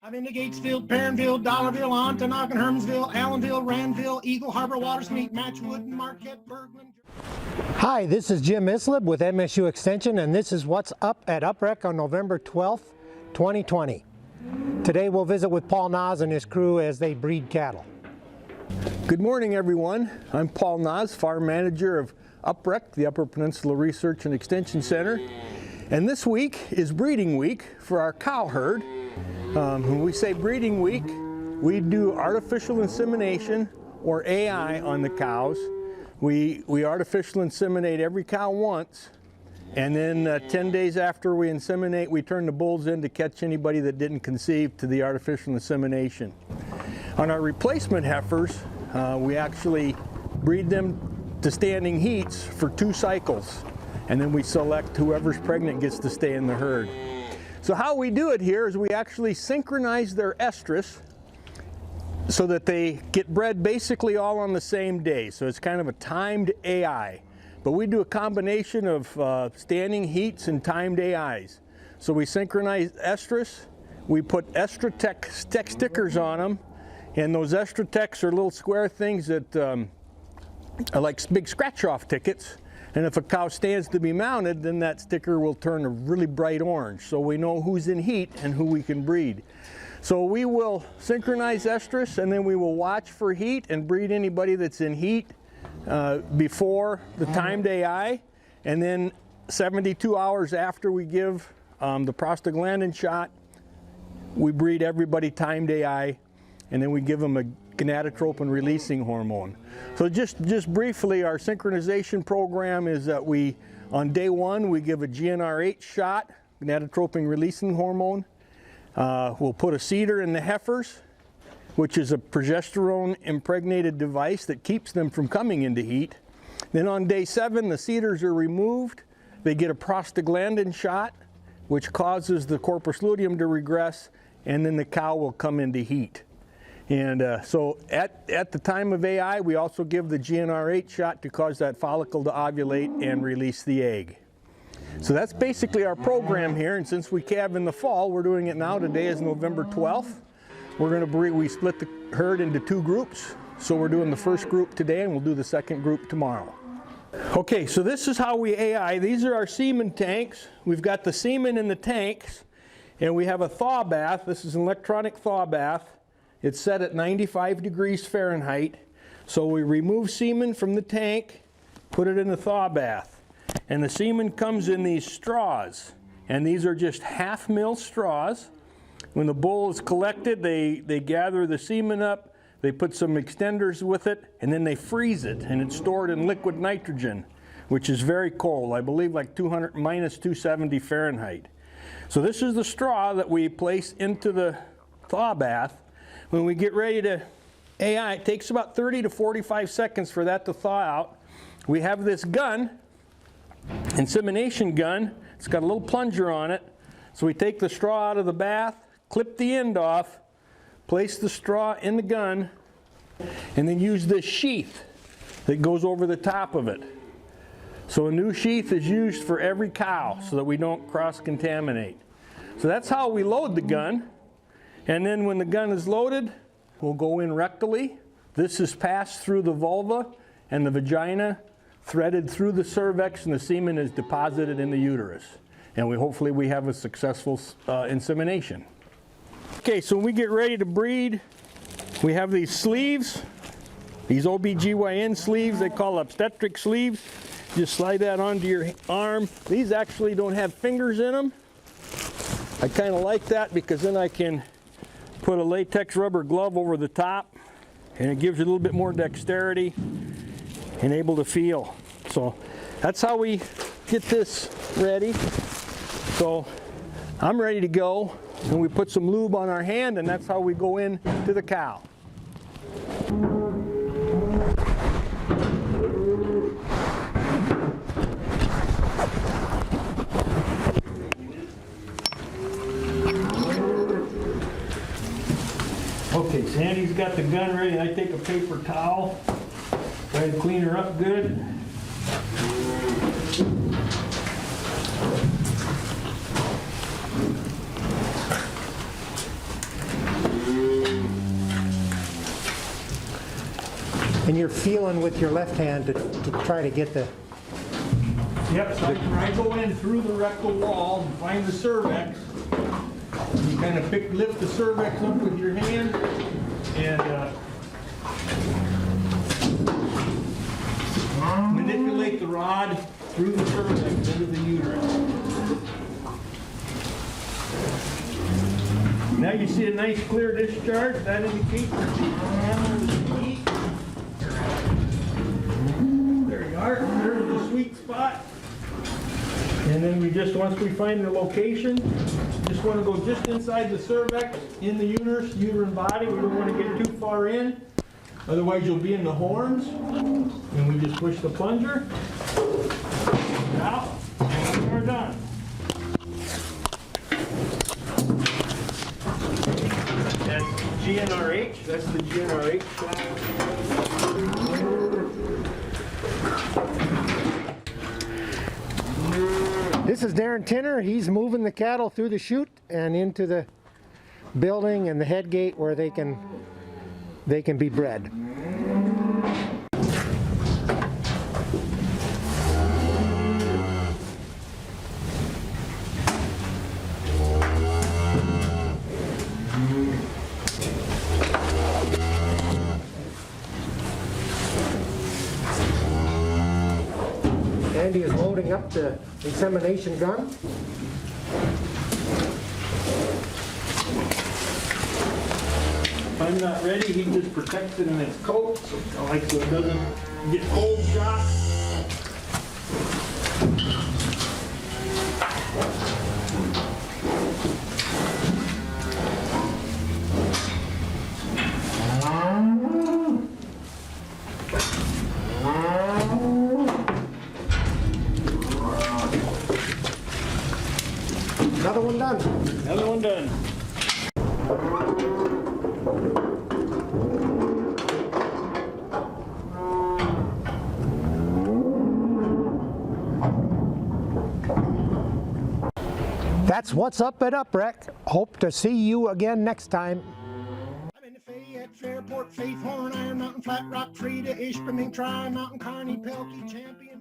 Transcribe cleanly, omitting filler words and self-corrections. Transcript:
I'm into Gatesville, Perrinville, Dollarville, Ontonagon, Hermansville, Allenville, Randville, Eagle Harbor, Watersmeet, Matchwood, Marquette, Bergman. Hi, this is Jim Islip with MSU Extension, and this is what's up at UpRec on November 12th, 2020. Today we'll visit with Paul Naasz and his crew as they breed cattle. Good morning, everyone. I'm Paul Naasz, Farm Manager of UpRec, the Upper Peninsula Research and Extension Center. And this week is breeding week for our cow herd. When we say breeding week, we do artificial insemination, or AI, on the cows. We artificial inseminate every cow once, and then 10 days after we inseminate, we turn the bulls in to catch anybody that didn't conceive to the artificial insemination. On our replacement heifers, we actually breed them to standing heats for 2 cycles, and then we select whoever's pregnant gets to stay in the herd. So how we do it here is we actually synchronize their estrus so that they get bred basically all on the same day. So it's kind of a timed AI. But we do a combination of standing heats and timed AIs. So we synchronize estrus, we put Estratech stickers on them, and those Estratechs are little square things that are like big scratch-off tickets. And if a cow stands to be mounted, then that sticker will turn a really bright orange. So we know who's in heat and who we can breed. So we will synchronize estrus, and then we will watch for heat and breed anybody that's in heat before the timed AI. And then 72 hours after we give the prostaglandin shot, we breed everybody timed AI, and then we give them a gonadotropin releasing hormone. So just briefly, our synchronization program is that on day 1, we give a GnRH shot, gonadotropin releasing hormone. We'll put a seeder in the heifers, which is a progesterone impregnated device that keeps them from coming into heat. Then on day 7, the seeders are removed. They get a prostaglandin shot, which causes the corpus luteum to regress, and then the cow will come into heat. And so at the time of AI, we also give the GnRH shot to cause that follicle to ovulate and release the egg. So that's basically our program here, and since we calve in the fall, we're doing it now. Today is November 12th. We split the herd into 2 groups. So we're doing the first group today, and we'll do the second group tomorrow. Okay, so this is how we AI. These are our semen tanks. We've got the semen in the tanks, and we have a thaw bath. This is an electronic thaw bath. It's set at 95 degrees Fahrenheit. So we remove semen from the tank, put it in the thaw bath. And the semen comes in these straws. And these are just half-mil straws. When the bull is collected, they gather the semen up, they put some extenders with it, and then they freeze it. And it's stored in liquid nitrogen, which is very cold. I believe like minus 270 Fahrenheit. So this is the straw that we place into the thaw bath. When we get ready to AI, it takes about 30 to 45 seconds for that to thaw out. We have this gun, insemination gun. It's got a little plunger on it. So we take the straw out of the bath, clip the end off, place the straw in the gun, and then use this sheath that goes over the top of it. So a new sheath is used for every cow so that we don't cross-contaminate. So that's how we load the gun. And then when the gun is loaded, we'll go in rectally. This is passed through the vulva and the vagina, threaded through the cervix, and the semen is deposited in the uterus. And hopefully we have a successful insemination. Okay, so when we get ready to breed, we have these sleeves, these OBGYN sleeves, they call obstetric sleeves. Just slide that onto your arm. These actually don't have fingers in them. I kind of like that because then I can put a latex rubber glove over the top, and it gives you a little bit more dexterity and able to feel. So that's how we get this ready. So I'm ready to go, and we put some lube on our hand, and that's how we go in to the cow. Okay, Sandy's got the gun ready. I take a paper towel, try to clean her up good. And you're feeling with your left hand to try to get the... Yep, so I go in through the rectal wall and find the cervix. You kind of lift the cervix up with your hand and manipulate the rod through the cervix into the uterus. Now you see a nice clear discharge. That indicates that the animal is sweet. There you are. There's the sweet spot. And then we just, once we find the location, just want to go just inside the cervix, in the uterus, uterine body. We don't want to get too far in. Otherwise you'll be in the horns. And we just push the plunger out, and we're done. That's GnRH. That's the GnRH shot. This is Darren Tinner. He's moving the cattle through the chute and into the building and the head gate where they can be bred. Andy is loading up the insemination gun. If I'm not ready, he just protects it in his coat, so it doesn't get cold shot. Another one done. Another one done. That's what's up at Uprec. Hope to see you again next time. I'm in the Fayette, Fairport, Faith, Horn, Iron Mountain, Flat Rock, Freda, Ishpeming, Tri Mountain, Kearney, Pelkey, Champion.